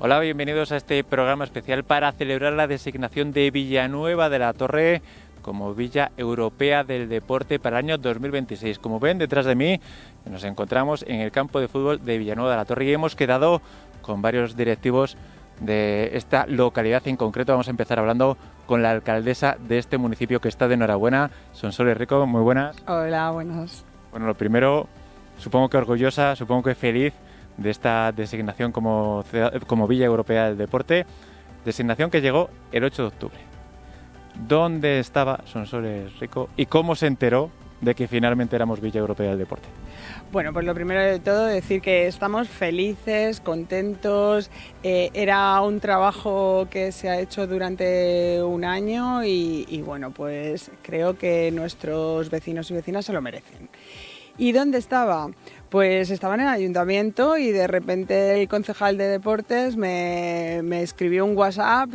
Hola, bienvenidos a este programa especial para celebrar la designación de Villanueva de la Torre como Villa Europea del Deporte para el año 2026. Como ven detrás de mí, nos encontramos en el campo de fútbol de Villanueva de la Torre y hemos quedado con varios directivos de esta localidad. En concreto vamos a empezar hablando con la alcaldesa de este municipio, que está de enhorabuena, Sonsoles Rico. Muy buenas. Hola, buenas. Bueno, lo primero, supongo que orgullosa, supongo que feliz de esta designación como Villa Europea del Deporte, designación que llegó el 8 de octubre. ¿Dónde estaba Sonsoles Rico y cómo se enteró de que finalmente éramos Villa Europea del Deporte? Bueno, pues lo primero de todo decir que estamos felices, contentos. Era un trabajo que se ha hecho durante un año y bueno, pues creo que nuestros vecinos y vecinas se lo merecen. ¿Y dónde estaba? Pues estaba en el ayuntamiento y de repente el concejal de deportes me escribió un WhatsApp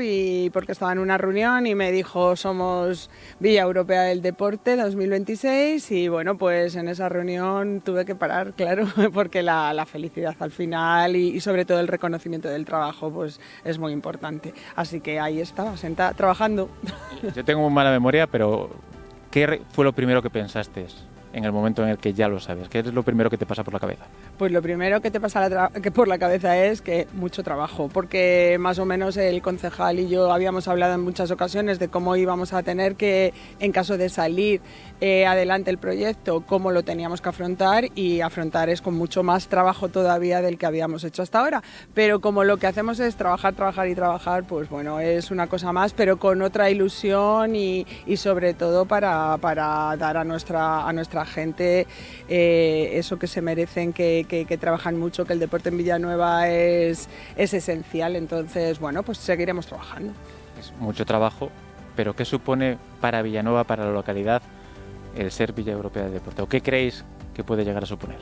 porque estaba en una reunión y me dijo: somos Villa Europea del Deporte 2026 y bueno, pues en esa reunión tuve que parar, claro, porque la felicidad al final y sobre todo el reconocimiento del trabajo pues es muy importante. Así que ahí estaba, sentada, trabajando. Yo tengo muy mala memoria, pero ¿qué fue lo primero que pensaste en el momento en el que ya lo sabes? ¿Qué es lo primero que te pasa por la cabeza? Pues lo primero que te pasa por la cabeza es que mucho trabajo, porque más o menos el concejal y yo habíamos hablado en muchas ocasiones de cómo íbamos a tener que, en caso de salir adelante el proyecto, cómo lo teníamos que afrontar, y afrontar es con mucho más trabajo todavía del que habíamos hecho hasta ahora. Pero como lo que hacemos es trabajar, pues bueno, es una cosa más, pero con otra ilusión y sobre todo para dar a nuestra gente eso que se merecen, que trabajan mucho, que el deporte en Villanueva es esencial. Entonces, bueno, pues seguiremos trabajando. Es mucho trabajo, pero ¿qué supone para Villanueva, para la localidad, el ser Villa Europea del Deporte? ¿O qué creéis que puede llegar a suponer?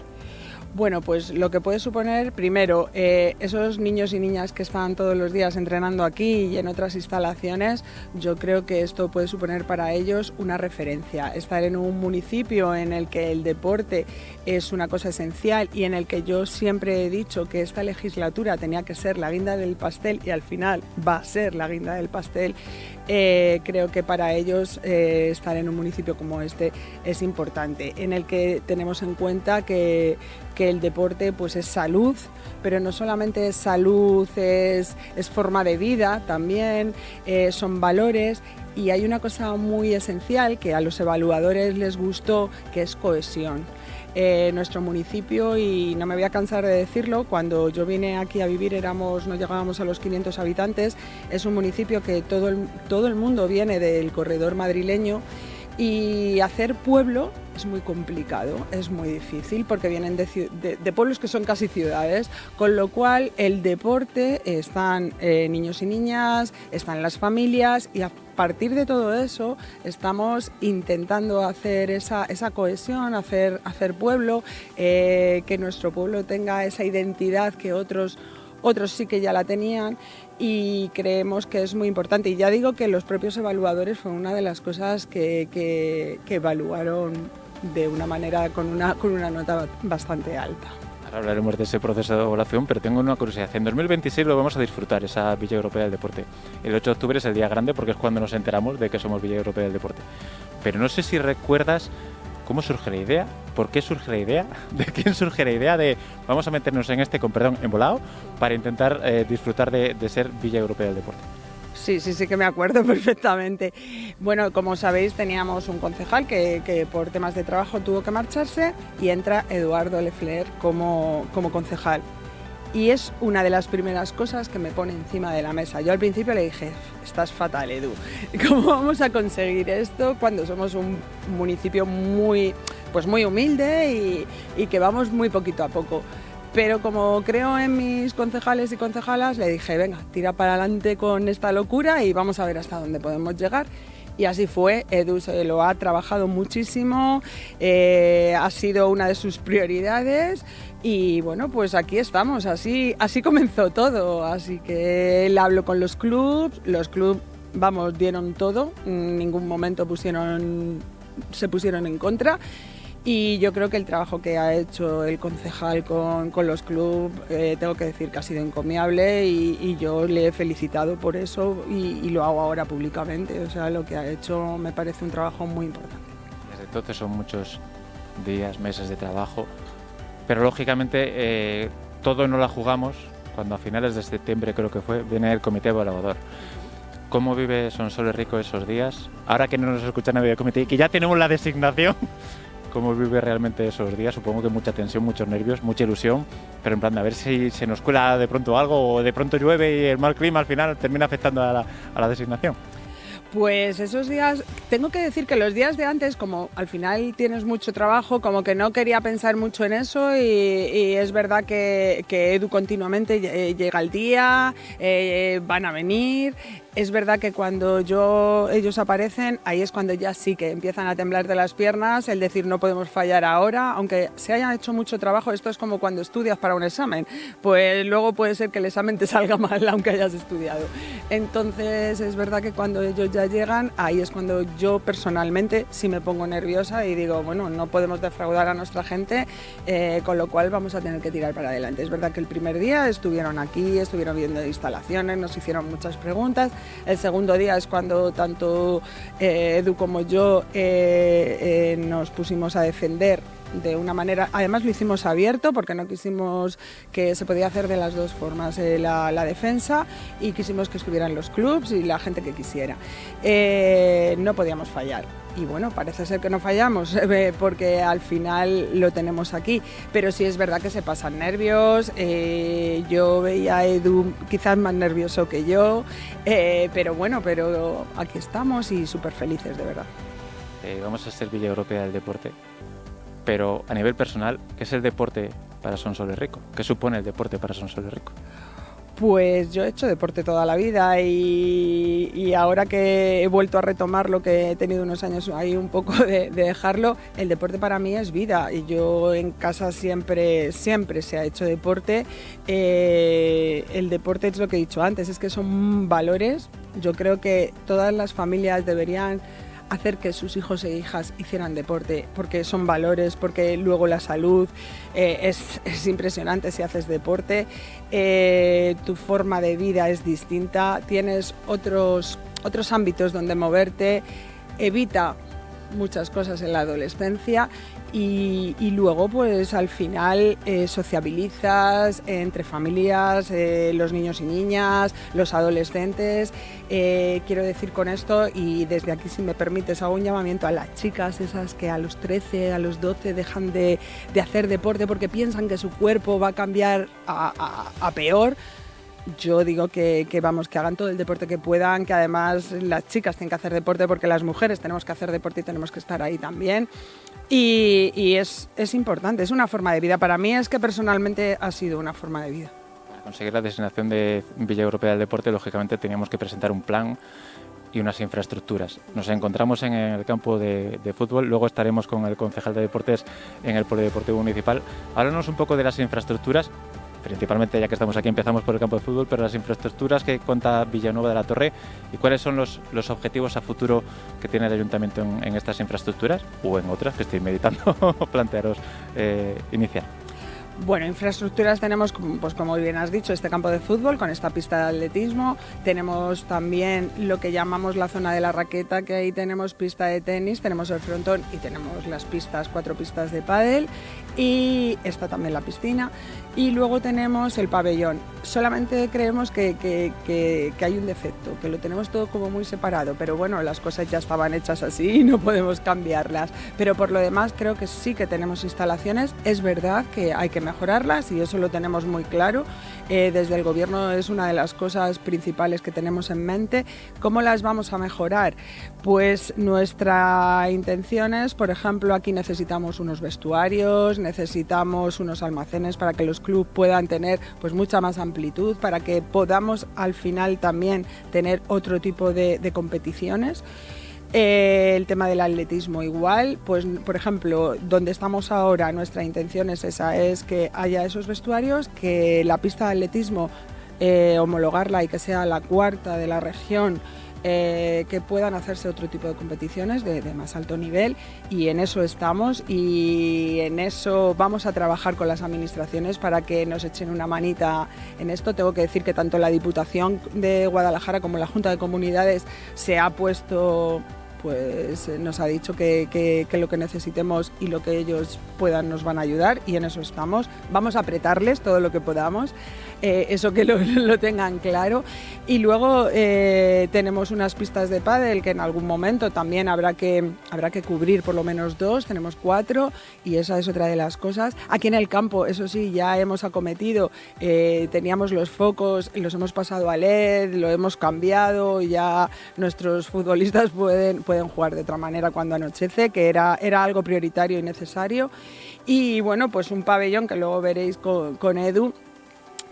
Bueno, pues lo que puede suponer, primero, esos niños y niñas que están todos los días entrenando aquí y en otras instalaciones, yo creo que esto puede suponer para ellos una referencia. Estar en un municipio en el que el deporte es una cosa esencial y en el que yo siempre he dicho que esta legislatura tenía que ser la guinda del pastel y al final va a ser la guinda del pastel. Creo que para ellos estar en un municipio como este es importante, en el que tenemos en cuenta que el deporte pues es salud, pero no solamente es salud, es forma de vida también, son valores. Y hay una cosa muy esencial que a los evaluadores les gustó, que es cohesión. Nuestro municipio, y no me voy a cansar de decirlo, cuando yo vine aquí a vivir no llegábamos a los 500 habitantes, es un municipio que todo el mundo viene del corredor madrileño, y hacer pueblo es muy complicado, es muy difícil, porque vienen de pueblos que son casi ciudades, con lo cual el deporte, están niños y niñas, están las familias, y a partir de todo eso estamos intentando hacer esa cohesión, hacer pueblo, que nuestro pueblo tenga esa identidad que otros sí que ya la tenían, y creemos que es muy importante. Y ya digo que los propios evaluadores fue una de las cosas que evaluaron de una manera con una nota bastante alta. Ahora hablaremos de ese proceso de evaluación, pero tengo una curiosidad. En 2026 lo vamos a disfrutar, esa Villa Europea del Deporte. El 8 de octubre es el día grande, porque es cuando nos enteramos de que somos Villa Europea del Deporte. Pero no sé si recuerdas cómo surge la idea, por qué surge la idea, de quién surge la idea de vamos a meternos en embolado para intentar disfrutar de ser Villa Europea del Deporte. Sí, que me acuerdo perfectamente. Bueno, como sabéis, teníamos un concejal que por temas de trabajo tuvo que marcharse, y entra Eduardo Lefler como concejal. Y es una de las primeras cosas que me pone encima de la mesa. Yo al principio le dije: estás fatal, Edu. ¿Cómo vamos a conseguir esto cuando somos un municipio muy humilde y que vamos muy poquito a poco? Pero como creo en mis concejales y concejalas, le dije: venga, tira para adelante con esta locura y vamos a ver hasta dónde podemos llegar. Y así fue. Edu se lo ha trabajado muchísimo, ha sido una de sus prioridades, y bueno, pues aquí estamos, así comenzó todo. Así que él habló con los clubs, dieron todo, en ningún momento se pusieron en contra. Y yo creo que el trabajo que ha hecho el concejal con los clubes, tengo que decir que ha sido encomiable y yo le he felicitado por eso y lo hago ahora públicamente. O sea, lo que ha hecho me parece un trabajo muy importante. Desde entonces son muchos días, meses de trabajo, pero lógicamente todo no la jugamos cuando a finales de septiembre, creo que fue, viene el comité evaluador. ¿Cómo vive Sonsoles Rico esos días? Ahora que no nos escucha nadie del comité y que ya tenemos la designación, ¿cómo vive realmente esos días? Supongo que mucha tensión, muchos nervios, mucha ilusión, pero en plan de a ver si se nos cuela de pronto algo o de pronto llueve y el mal clima al final termina afectando a la designación. Pues esos días, tengo que decir que los días de antes, como al final tienes mucho trabajo, como que no quería pensar mucho en eso y es verdad que Edu continuamente llega el día, van a venir. Es verdad que cuando ellos aparecen, ahí es cuando ya sí que empiezan a temblar de las piernas, el decir no podemos fallar ahora, aunque se haya hecho mucho trabajo, esto es como cuando estudias para un examen, pues luego puede ser que el examen te salga mal aunque hayas estudiado. Entonces es verdad que cuando ellos ya llegan, ahí es cuando yo personalmente sí me pongo nerviosa y digo, bueno, no podemos defraudar a nuestra gente, con lo cual vamos a tener que tirar para adelante. Es verdad que el primer día estuvieron aquí, estuvieron viendo instalaciones, nos hicieron muchas preguntas. El segundo día es cuando tanto Edu como yo nos pusimos a defender de una manera, además lo hicimos abierto porque no quisimos, que se podía hacer de las dos formas, la defensa, y quisimos que estuvieran los clubs y la gente que quisiera. No podíamos fallar. Y bueno, parece ser que no fallamos porque al final lo tenemos aquí, pero sí es verdad que se pasan nervios. Yo veía a Edu quizás más nervioso que yo, pero bueno, pero aquí estamos y súper felices, de verdad. Vamos a ser Villa Europea del Deporte, pero a nivel personal, ¿qué es el deporte para Sonsoles Rico? ¿Qué supone el deporte para Sonsoles Rico? Pues yo he hecho deporte toda la vida y ahora que he vuelto a retomar lo que he tenido unos años ahí un poco de dejarlo, el deporte para mí es vida y yo en casa siempre se ha hecho deporte. El deporte es lo que he dicho antes, es que son valores. Yo creo que todas las familias deberían hacer que sus hijos e hijas hicieran deporte, porque son valores, porque luego la salud es impresionante si haces deporte, tu forma de vida es distinta, tienes otros ámbitos donde moverte, evita muchas cosas en la adolescencia y luego pues al final sociabilizas entre familias, los niños y niñas, los adolescentes. Quiero decir con esto, y desde aquí si me permites hago un llamamiento a las chicas esas que a los 13, a los 12 dejan de hacer deporte porque piensan que su cuerpo va a cambiar a peor. Yo digo que hagan todo el deporte que puedan, que además las chicas tienen que hacer deporte porque las mujeres tenemos que hacer deporte y tenemos que estar ahí también. Y es importante, es una forma de vida. Para mí es que personalmente ha sido una forma de vida. Para conseguir la designación de Villa Europea del Deporte, lógicamente teníamos que presentar un plan y unas infraestructuras. Nos encontramos en el campo de fútbol, luego estaremos con el concejal de deportes en el polideportivo municipal. Háblanos un poco de las infraestructuras. Principalmente, ya que estamos aquí, empezamos por el campo de fútbol, pero las infraestructuras que cuenta Villanueva de la Torre y cuáles son los objetivos a futuro que tiene el Ayuntamiento en estas infraestructuras o en otras que estoy meditando plantearos iniciar. Bueno, infraestructuras tenemos, pues como bien has dicho, este campo de fútbol con esta pista de atletismo. Tenemos también lo que llamamos la zona de la raqueta, que ahí tenemos pista de tenis, tenemos el frontón y tenemos las pistas, 4 pistas de pádel y está también la piscina. Y luego tenemos el pabellón. Solamente creemos que hay un defecto, que lo tenemos todo como muy separado, pero bueno, las cosas ya estaban hechas así y no podemos cambiarlas. Pero por lo demás creo que sí que tenemos instalaciones. Es verdad que hay que mejorarlas y eso lo tenemos muy claro. Desde el Gobierno es una de las cosas principales que tenemos en mente. ¿Cómo las vamos a mejorar? Pues nuestra intención es, por ejemplo, aquí necesitamos unos vestuarios, necesitamos unos almacenes para que los clubes puedan tener pues mucha más amplitud, para que podamos al final también tener otro tipo de competiciones. El tema del atletismo igual, pues por ejemplo, donde estamos ahora, nuestra intención es esa, es que haya esos vestuarios, que la pista de atletismo homologarla y que sea la 4ª de la región que puedan hacerse otro tipo de competiciones de más alto nivel, y en eso estamos, y en eso vamos a trabajar con las administraciones para que nos echen una manita en esto. Tengo que decir que tanto la Diputación de Guadalajara como la Junta de Comunidades se ha puesto, pues nos ha dicho que lo que necesitemos y lo que ellos puedan nos van a ayudar, y en eso estamos. Vamos a apretarles todo lo que podamos, eso que lo tengan claro. Y luego tenemos unas pistas de pádel que en algún momento también habrá que cubrir por lo menos 2, tenemos 4, y esa es otra de las cosas. Aquí en el campo, eso sí, ya hemos acometido, teníamos los focos, los hemos pasado a LED, lo hemos cambiado, ya nuestros futbolistas pueden jugar de otra manera cuando anochece, que era algo prioritario y necesario. Y bueno, pues un pabellón que luego veréis con Edu,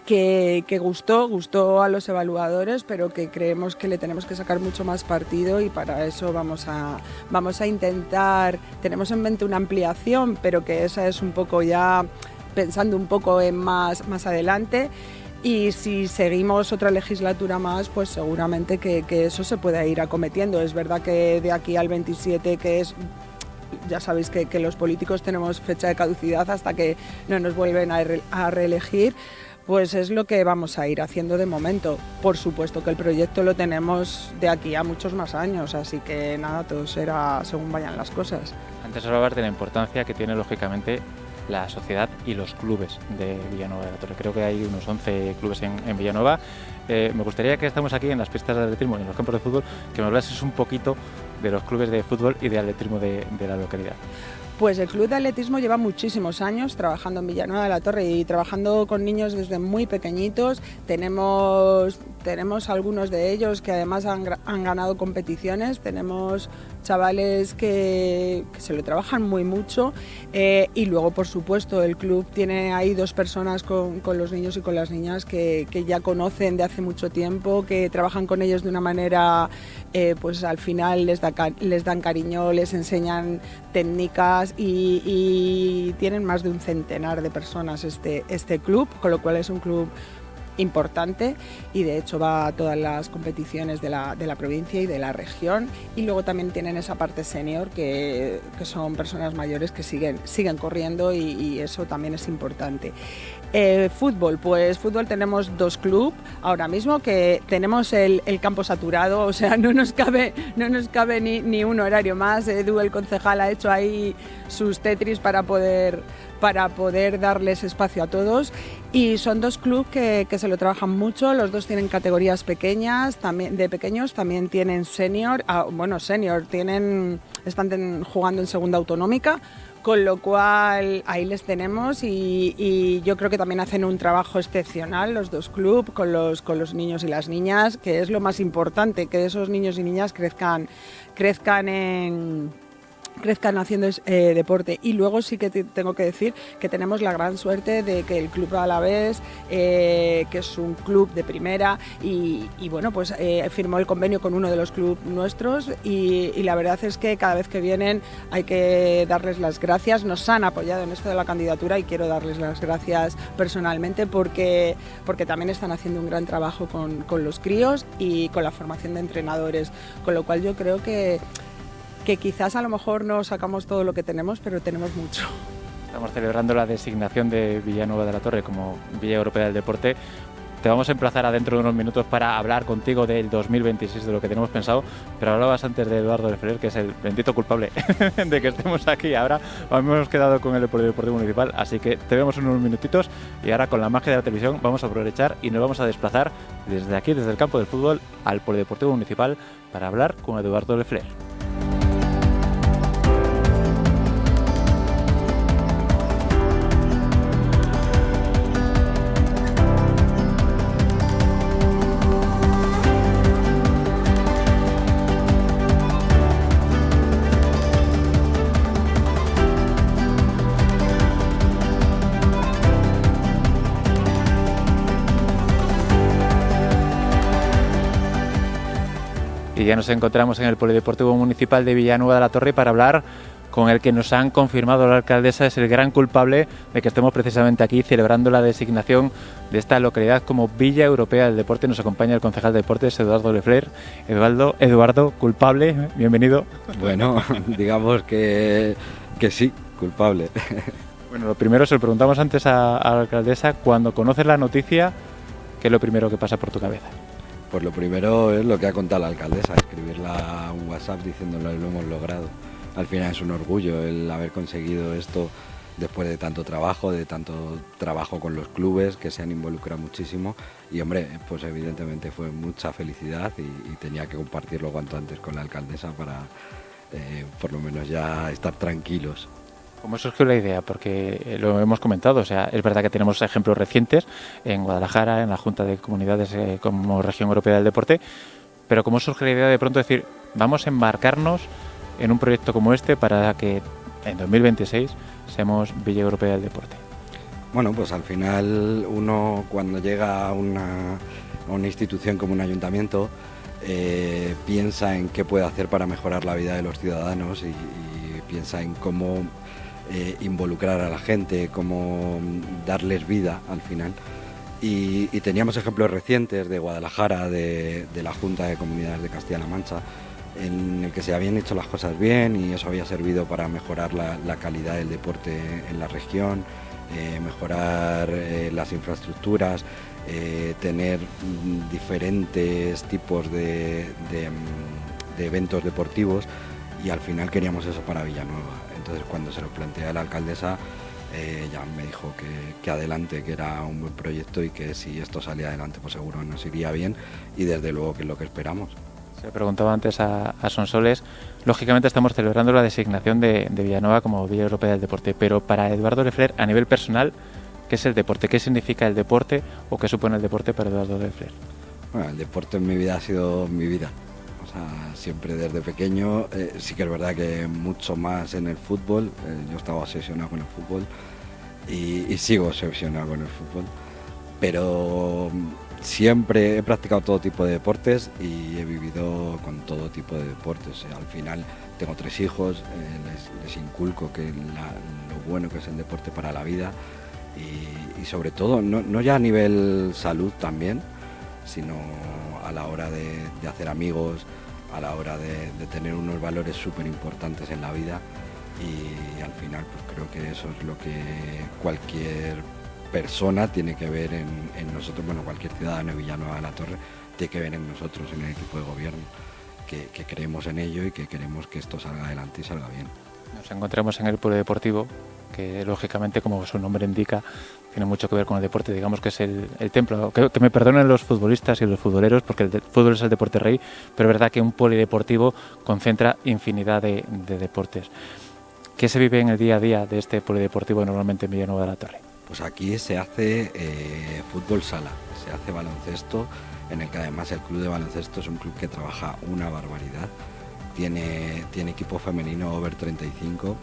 que gustó a los evaluadores, pero que creemos que le tenemos que sacar mucho más partido, y para eso vamos a intentar, tenemos en mente una ampliación, pero que esa es un poco ya pensando un poco en más adelante. Y si seguimos otra legislatura más, pues seguramente que eso se pueda ir acometiendo. Es verdad que de aquí al 27, que es, ya sabéis que los políticos tenemos fecha de caducidad hasta que no nos vuelven a reelegir, pues es lo que vamos a ir haciendo de momento. Por supuesto que el proyecto lo tenemos de aquí a muchos más años, así que nada, todo será según vayan las cosas. Antes hablabas de la importancia que tiene lógicamente la sociedad y los clubes de Villanueva de la Torre. Creo que hay unos 11 clubes en Villanueva. Me gustaría, que estamos aquí en las pistas de atletismo y en los campos de fútbol, que me hablases un poquito de los clubes de fútbol y de atletismo de la localidad. Pues el Club de Atletismo lleva muchísimos años trabajando en Villanueva de la Torre y trabajando con niños desde muy pequeñitos. Tenemos algunos de ellos que además han ganado competiciones. Tenemos chavales que se lo trabajan muy mucho, y luego, por supuesto, el club tiene ahí 2 personas con los niños y con las niñas que ya conocen de hace mucho tiempo, que trabajan con ellos de una manera, pues al final les dan cariño, les enseñan técnicas, y tienen más de un centenar de personas este club, con lo cual es un club importante, y de hecho va a todas las competiciones de la provincia y de la región. Y luego también tienen esa parte senior, que son personas mayores que siguen corriendo, y eso también es importante. Fútbol, pues fútbol tenemos 2 clubes ahora mismo, que tenemos el campo saturado, o sea, no nos cabe ni un horario más. Edu, el concejal, ha hecho ahí sus tetris para poder darles espacio a todos, y son 2 clubes que se lo trabajan mucho. Los 2 tienen categorías pequeñas, también de pequeños, también tienen senior, senior, están jugando en segunda autonómica, con lo cual ahí les tenemos, y yo creo que también hacen un trabajo excepcional los 2 clubes con los niños y las niñas, que es lo más importante, que esos niños y niñas crezcan haciendo deporte. Y luego sí que tengo que decir que tenemos la gran suerte de que el Club Alavés, que es un club de primera, y bueno, pues firmó el convenio con uno de los clubes nuestros, y la verdad es que cada vez que vienen hay que darles las gracias. Nos han apoyado en esto de la candidatura, y quiero darles las gracias personalmente, porque también están haciendo un gran trabajo con los críos y con la formación de entrenadores, con lo cual yo creo que quizás a lo mejor no sacamos todo lo que tenemos, pero tenemos mucho. Estamos celebrando la designación de Villanueva de la Torre como Villa Europea del Deporte. Te vamos a emplazar adentro de unos minutos para hablar contigo del 2026, de lo que tenemos pensado, pero hablabas antes de Eduardo Lefler, que es el bendito culpable de que estemos aquí ahora. Hemos quedado con el Polideportivo Municipal, así que te vemos en unos minutitos, y ahora, con la magia de la televisión, vamos a aprovechar y nos vamos a desplazar desde aquí, desde el campo del fútbol, al Polideportivo Municipal, para hablar con Eduardo Lefler. Y ya nos encontramos en el Polideportivo Municipal de Villanueva de la Torre para hablar con el que nos han confirmado la alcaldesa es el gran culpable de que estemos precisamente aquí celebrando la designación de esta localidad como Villa Europea del Deporte. Nos acompaña el concejal de Deportes, Eduardo Lefler. Eduardo, culpable, bienvenido. Bueno, digamos que sí, culpable. Bueno, lo primero, se lo preguntamos antes a la alcaldesa, cuando conoces la noticia, ¿qué es lo primero que pasa por tu cabeza? Pues lo primero es lo que ha contado la alcaldesa, escribirla un WhatsApp diciéndole lo hemos logrado. Al final es un orgullo el haber conseguido esto después de tanto trabajo con los clubes que se han involucrado muchísimo y hombre, pues evidentemente fue mucha felicidad y tenía que compartirlo cuanto antes con la alcaldesa para por lo menos ya estar tranquilos. ¿Cómo surgió la idea? Porque lo hemos comentado, o sea, es verdad que tenemos ejemplos recientes en Guadalajara, en la Junta de Comunidades como Región Europea del Deporte, pero ¿cómo surge la idea de pronto decir, vamos a embarcarnos en un proyecto como este para que en 2026 seamos Villa Europea del Deporte? Bueno, pues al final uno cuando llega a una institución como un ayuntamiento piensa en qué puede hacer para mejorar la vida de los ciudadanos y piensa en cómo involucrar a la gente, cómo darles vida al final. Y teníamos ejemplos recientes de Guadalajara, de la Junta de Comunidades de Castilla-La Mancha, en el que se habían hecho las cosas bien y eso había servido para mejorar la calidad del deporte en la región, mejorar las infraestructuras, tener diferentes tipos de eventos deportivos y al final queríamos eso para Villanueva. Entonces cuando se lo planteé a la alcaldesa ya me dijo que adelante, que era un buen proyecto y que si esto salía adelante pues seguro nos iría bien y desde luego que es lo que esperamos. Se preguntaba antes a Sonsoles, lógicamente estamos celebrando la designación de Villanueva como Villa Europea del Deporte, pero para Eduardo Lefler, a nivel personal, ¿qué es el deporte? ¿Qué significa el deporte o qué supone el deporte para Eduardo Lefler? Bueno, el deporte en mi vida ha sido mi vida. O sea, siempre desde pequeño, sí que es verdad que mucho más en el fútbol, yo estaba obsesionado con el fútbol y sigo obsesionado con el fútbol, pero siempre he practicado todo tipo de deportes y he vivido con todo tipo de deportes. Al final tengo 3 hijos, les inculco que lo bueno que es el deporte para la vida y sobre todo, no ya a nivel salud también, sino a la hora de hacer amigos, a la hora de tener unos valores súper importantes en la vida y al final pues creo que eso es lo que cualquier persona tiene que ver en nosotros, bueno, cualquier ciudadano de Villanueva de la Torre tiene que ver en nosotros, en el equipo de gobierno, que creemos en ello y que queremos que esto salga adelante y salga bien. Nos encontramos en el polideportivo, que lógicamente, como su nombre indica, tiene mucho que ver con el deporte, digamos que es el templo, que me perdonen los futbolistas y los futboleros, porque el fútbol es el deporte rey, pero es verdad que un polideportivo concentra infinidad de deportes. ¿Qué se vive en el día a día de este polideportivo normalmente en Villanueva de la Torre? Pues aquí se hace fútbol sala, se hace baloncesto, en el que además el club de baloncesto es un club que trabaja una barbaridad. Tiene equipo femenino over 35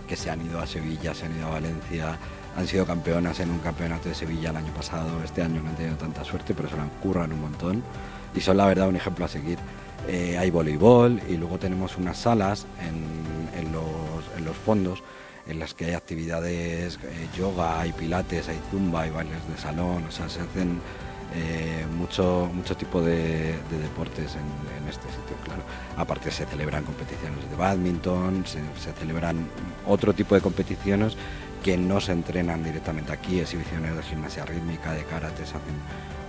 que se han ido a Sevilla, se han ido a Valencia, han sido campeonas en un campeonato de Sevilla el año pasado. Este año no han tenido tanta suerte, pero se lo han currado un montón y son la verdad un ejemplo a seguir. Hay voleibol y luego tenemos unas salas en los fondos en las que hay actividades, yoga, hay pilates, hay zumba, hay bailes de salón, o sea, se hacen mucho tipo de deportes en este sitio, claro. Aparte se celebran competiciones de bádminton, se celebran otro tipo de competiciones que no se entrenan directamente aquí, exhibiciones de gimnasia rítmica, de karate, se hacen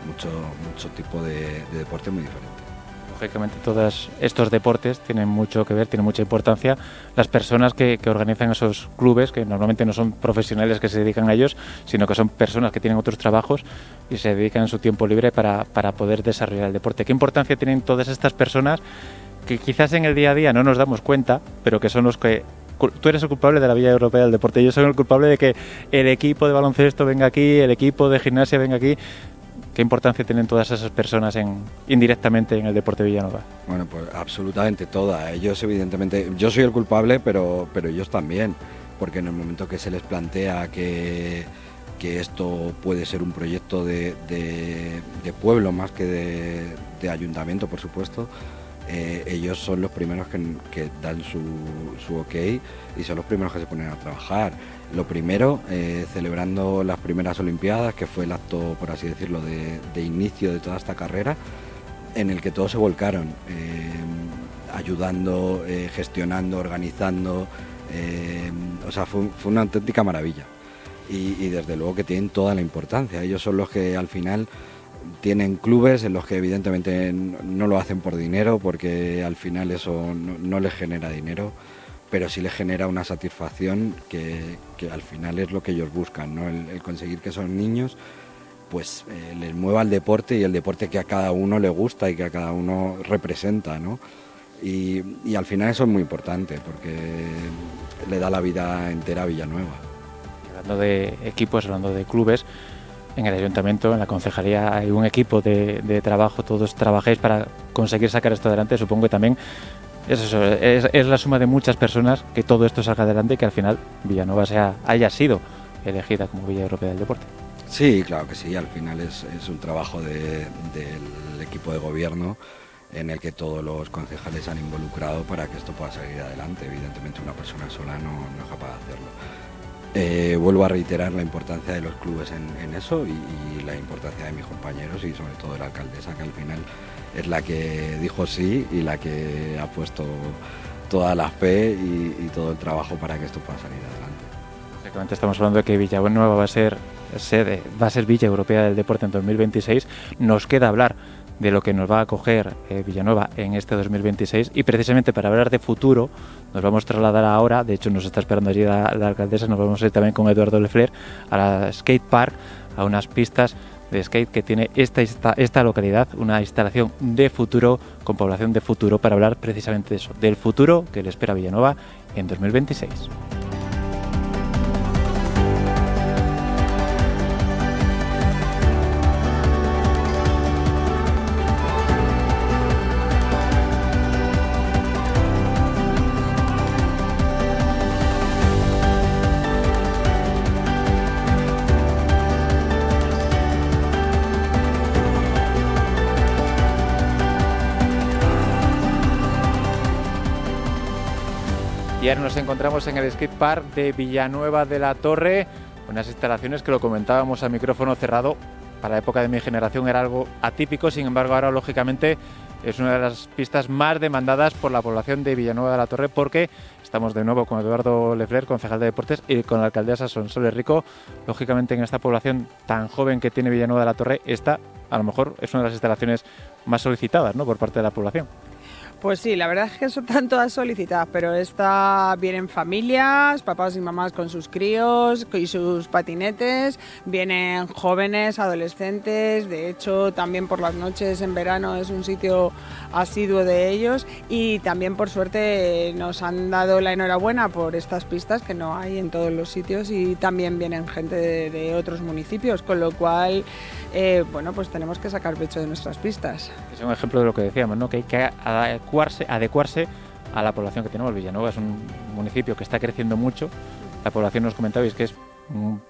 mucho tipo de deporte muy diferente. Lógicamente todos estos deportes tienen mucho que ver, tienen mucha importancia. Las personas que organizan esos clubes, que normalmente no son profesionales que se dedican a ellos, sino que son personas que tienen otros trabajos y se dedican su tiempo libre para poder desarrollar el deporte. ¿Qué importancia tienen todas estas personas que quizás en el día a día no nos damos cuenta, pero que son los que... Tú eres el culpable de la Villa Europea del Deporte, yo soy el culpable de que el equipo de baloncesto venga aquí, el equipo de gimnasia venga aquí. ¿Qué importancia tienen todas esas personas indirectamente en el deporte de Villanueva? Bueno, pues absolutamente toda. Ellos evidentemente, yo soy el culpable, pero ellos también, porque en el momento que se les plantea que esto puede ser un proyecto de pueblo más que de ayuntamiento, por supuesto, ellos son los primeros que dan su ok y son los primeros que se ponen a trabajar. Lo primero, celebrando las primeras Olimpiadas, que fue el acto, por así decirlo, de inicio de toda esta carrera, en el que todos se volcaron, ayudando, gestionando, organizando, o sea, fue una auténtica maravilla. Y desde luego que tienen toda la importancia. Ellos son los que al final tienen clubes en los que evidentemente no lo hacen por dinero, porque al final eso no les genera dinero, pero sí les genera una satisfacción que al final es lo que ellos buscan, ¿no? El conseguir que esos niños pues les mueva el deporte, y el deporte que a cada uno le gusta y que a cada uno representa, ¿no? Y al final eso es muy importante, porque le da la vida entera a Villanueva. Hablando de equipos, hablando de clubes, en el ayuntamiento, en la concejalía, hay un equipo de trabajo, todos trabajáis para conseguir sacar esto adelante. Supongo que también es la suma de muchas personas que todo esto salga adelante y que al final Villanueva haya sido elegida como Villa Europea del Deporte. Sí, claro que sí, al final es un trabajo del equipo de gobierno en el que todos los concejales han involucrado para que esto pueda salir adelante. Evidentemente una persona sola no es capaz de hacerlo. Vuelvo a reiterar la importancia de los clubes en eso y la importancia de mis compañeros y sobre todo de la alcaldesa, que al final es la que dijo sí y la que ha puesto toda la fe y todo el trabajo para que esto pueda salir adelante. Exactamente, estamos hablando de que Villanueva va a ser Villa Europea del Deporte en 2026. Nos queda hablar de lo que nos va a acoger Villanueva en este 2026, y precisamente para hablar de futuro nos vamos a trasladar ahora, de hecho nos está esperando allí la alcaldesa, nos vamos a ir también con Eduardo Lefler a la skate park, a unas pistas de skate que tiene esta localidad, una instalación de futuro, con población de futuro, para hablar precisamente de eso, del futuro que le espera a Villanueva en 2026. Y ahora nos encontramos en el skatepark de Villanueva de la Torre, unas instalaciones que, lo comentábamos a micrófono cerrado, para la época de mi generación era algo atípico. Sin embargo, ahora lógicamente es una de las pistas más demandadas por la población de Villanueva de la Torre, porque estamos de nuevo con Eduardo Lefler, concejal de Deportes, y con la alcaldesa Sonsoles Rico. Lógicamente, en esta población tan joven que tiene Villanueva de la Torre, esta a lo mejor es una de las instalaciones más solicitadas, ¿no?, por parte de la población. Pues sí, la verdad es que están todas solicitadas, pero vienen familias, papás y mamás con sus críos y sus patinetes, vienen jóvenes, adolescentes, de hecho también por las noches en verano es un sitio asiduo de ellos, y también por suerte nos han dado la enhorabuena por estas pistas que no hay en todos los sitios, y también vienen gente de otros municipios, con lo cual bueno, pues tenemos que sacar pecho de nuestras pistas. Es un ejemplo de lo que decíamos, ¿no?, que hay que adecuarse a la población que tenemos. Villanueva es un municipio que está creciendo mucho. La población, nos comentabais, que es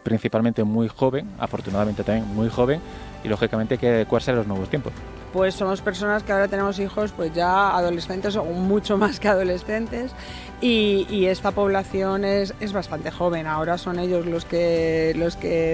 principalmente muy joven, afortunadamente también muy joven, y lógicamente hay que adecuarse a los nuevos tiempos. Pues somos personas que ahora tenemos hijos pues ya adolescentes o mucho más que adolescentes, y esta población es bastante joven. Ahora son ellos los que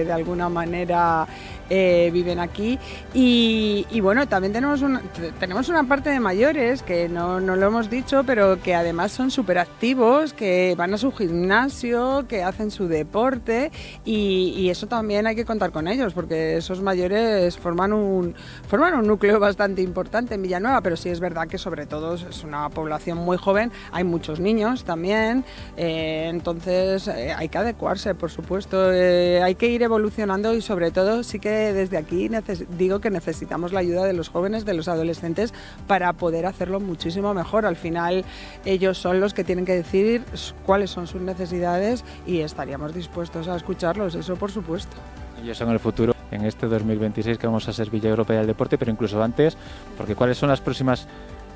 de alguna manera viven aquí, y bueno, también tenemos una parte de mayores que no lo hemos dicho, pero que además son súper activos, que van a su gimnasio, que hacen su deporte, y eso también hay que contar con ellos, porque esos mayores forman un núcleo bastante importante en Villanueva. Pero sí es verdad que sobre todo es una población muy joven, hay muchos niños también, entonces hay que adecuarse, por supuesto, hay que ir evolucionando, y sobre todo sí que desde aquí digo que necesitamos la ayuda de los jóvenes, de los adolescentes, para poder hacerlo muchísimo mejor. Al final ellos son los que tienen que decir cuáles son sus necesidades, y estaríamos dispuestos a escucharlos, eso por supuesto. Ellos son el futuro en este 2026, que vamos a ser Villa Europea del Deporte, pero incluso antes, porque ¿cuáles son las próximas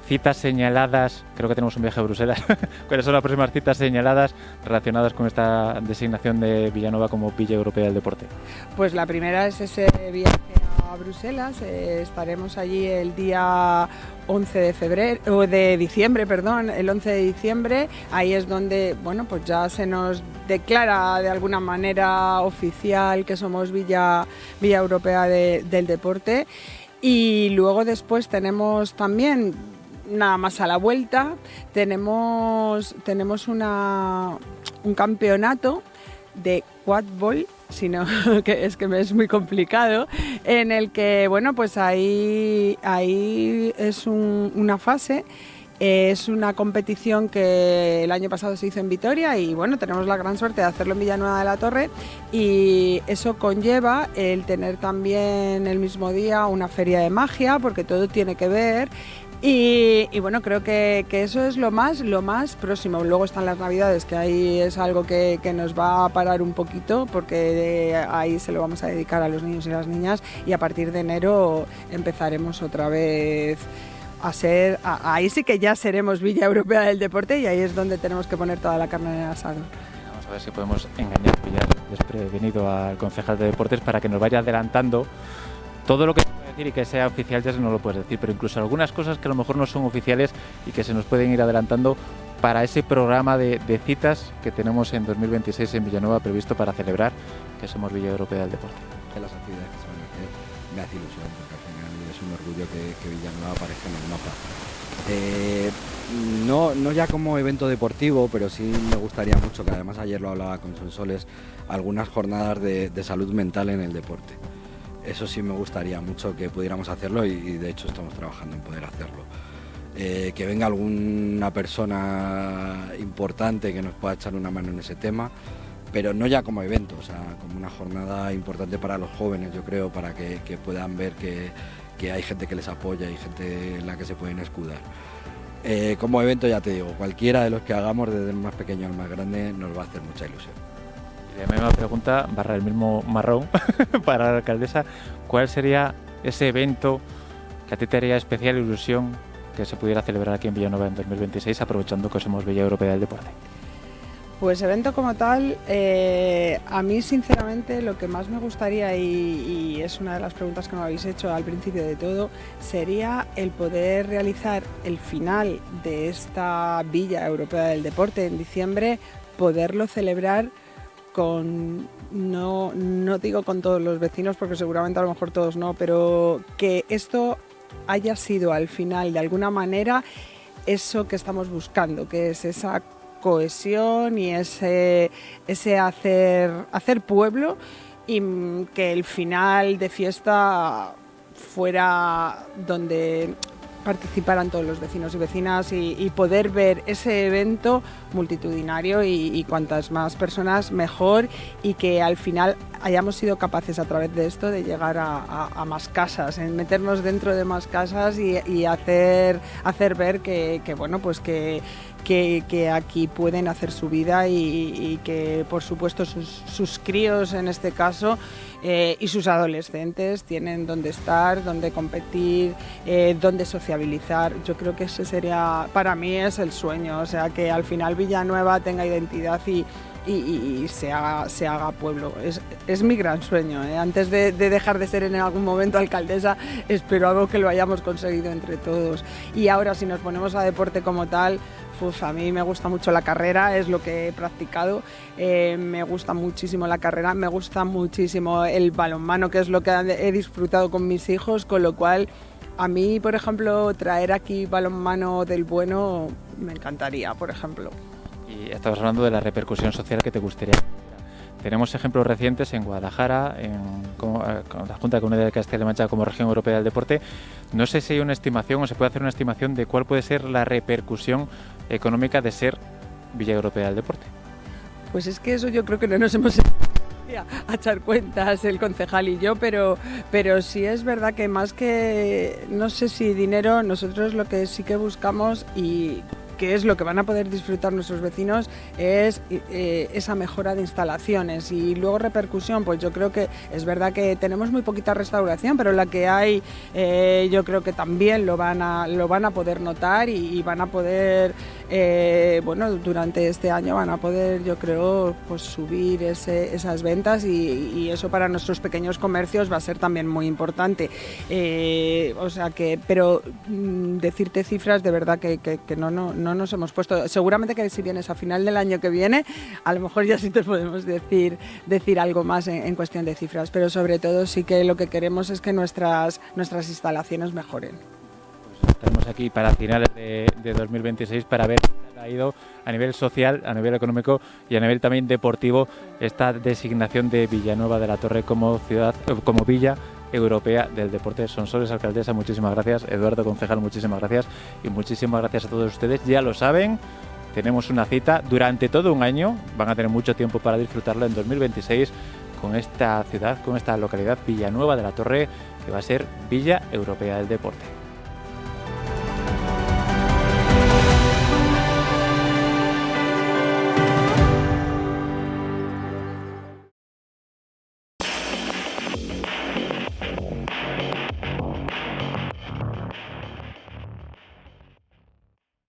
citas señaladas? Creo que tenemos un viaje a Bruselas. ¿Cuáles son las próximas citas señaladas relacionadas con esta designación de Villanueva como Villa Europea del Deporte? Pues la primera es ese viaje a a Bruselas, estaremos allí el día 11 de febrero, o de diciembre, perdón, el 11 de diciembre. Ahí es donde, bueno, pues ya se nos declara de alguna manera oficial que somos Villa Europea del Deporte. Y luego después tenemos también, nada más a la vuelta, tenemos un campeonato de quadball, sino que es muy complicado, en el que, bueno, pues ahí es una fase. Es una competición que el año pasado se hizo en Vitoria y bueno, tenemos la gran suerte de hacerlo en Villanueva de la Torre, y eso conlleva el tener también el mismo día una feria de magia, porque todo tiene que ver. Y bueno, creo que eso es lo más próximo. Luego están las Navidades, que ahí es algo que nos va a parar un poquito, porque ahí se lo vamos a dedicar a los niños y las niñas, y a partir de enero empezaremos otra vez a ser, ahí sí que ya seremos Villa Europea del Deporte, y ahí es donde tenemos que poner toda la carne en el asador. Vamos a ver si podemos engañar, pillar desprevenido al concejal de deportes para que nos vaya adelantando todo lo que decir, y que sea oficial ya se nos lo puedes decir, pero incluso algunas cosas que a lo mejor no son oficiales y que se nos pueden ir adelantando para ese programa de citas que tenemos en 2026 en Villanueva, previsto para celebrar que somos Villa Europea del Deporte. De las actividades que se van a hacer me hace ilusión, porque al final es un orgullo que Villanueva aparezca en el mapa. No ya como evento deportivo, pero sí me gustaría mucho, que además ayer lo hablaba con Sonsoles, algunas jornadas de salud mental en el deporte. Eso sí me gustaría mucho que pudiéramos hacerlo, y de hecho estamos trabajando en poder hacerlo. Que venga alguna persona importante que nos pueda echar una mano en ese tema, pero no ya como evento, o sea, como una jornada importante para los jóvenes, yo creo, para que puedan ver que hay gente que les apoya y gente en la que se pueden escudar. Como evento, ya te digo, cualquiera de los que hagamos, desde el más pequeño al más grande, nos va a hacer mucha ilusión. La misma pregunta, barra el mismo marrón, para la alcaldesa, ¿cuál sería ese evento que a ti te haría especial ilusión que se pudiera celebrar aquí en Villanueva en 2026, aprovechando que somos Villa Europea del Deporte? Pues evento como tal, a mí sinceramente lo que más me gustaría, y es una de las preguntas que me habéis hecho al principio de todo, sería el poder realizar el final de esta Villa Europea del Deporte en diciembre, poderlo celebrar con, no digo con todos los vecinos, porque seguramente a lo mejor todos no, pero que esto haya sido al final de alguna manera eso que estamos buscando, que es esa cohesión y ese hacer pueblo, y que el final de fiesta fuera donde participaran todos los vecinos y vecinas, y poder ver ese evento multitudinario y cuantas más personas mejor, y que al final hayamos sido capaces a través de esto de llegar a más casas, en meternos dentro de más casas y hacer ver que bueno, pues que aquí pueden hacer su vida, y que por supuesto sus críos en este caso y sus adolescentes tienen dónde estar, dónde competir, dónde sociabilizar. Yo creo que ese sería, para mí es el sueño, o sea, que al final Villanueva tenga identidad y se haga pueblo. Es mi gran sueño, ¿eh? Antes de dejar de ser en algún momento alcaldesa, espero algo que lo hayamos conseguido entre todos. Y ahora, si nos ponemos a deporte como tal, a mí me gusta mucho la carrera, es lo que he practicado, me gusta muchísimo la carrera, me gusta muchísimo el balonmano, que es lo que he disfrutado con mis hijos, con lo cual a mí, por ejemplo, traer aquí balonmano del bueno me encantaría, por ejemplo. Y estabas hablando de la repercusión social que te gustaría. Tenemos ejemplos recientes en Guadalajara, con la Junta de Comunidad de Castilla-La Mancha como región europea del deporte. No sé si hay una estimación o se puede hacer una estimación de cuál puede ser la repercusión económica de ser Villa Europea del Deporte. Pues es que eso yo creo que no nos hemos a echar cuentas el concejal y yo, pero sí es verdad que más que, no sé si dinero, nosotros lo que sí que buscamos, y que es lo que van a poder disfrutar nuestros vecinos, es esa mejora de instalaciones. Y luego repercusión, pues yo creo que es verdad que tenemos muy poquita restauración, pero la que hay yo creo que también lo van a poder notar y van a poder, bueno, durante este año van a poder, yo creo, pues subir esas ventas y eso para nuestros pequeños comercios va a ser también muy importante. O sea que, pero decirte cifras de verdad que no nos hemos puesto. Seguramente que si vienes a final del año que viene, a lo mejor ya sí te podemos decir algo más en cuestión de cifras, pero sobre todo sí que lo que queremos es que nuestras instalaciones mejoren. Estaremos aquí para finales de 2026 para ver si ha ido a nivel social, a nivel económico y a nivel también deportivo esta designación de Villanueva de la Torre como ciudad, como Villa Europea del Deporte. Sonsoles, alcaldesa, muchísimas gracias. Eduardo, concejal, muchísimas gracias. Y muchísimas gracias a todos ustedes. Ya lo saben, tenemos una cita durante todo un año. Van a tener mucho tiempo para disfrutarlo en 2026 con esta ciudad, con esta localidad Villanueva de la Torre, que va a ser Villa Europea del Deporte.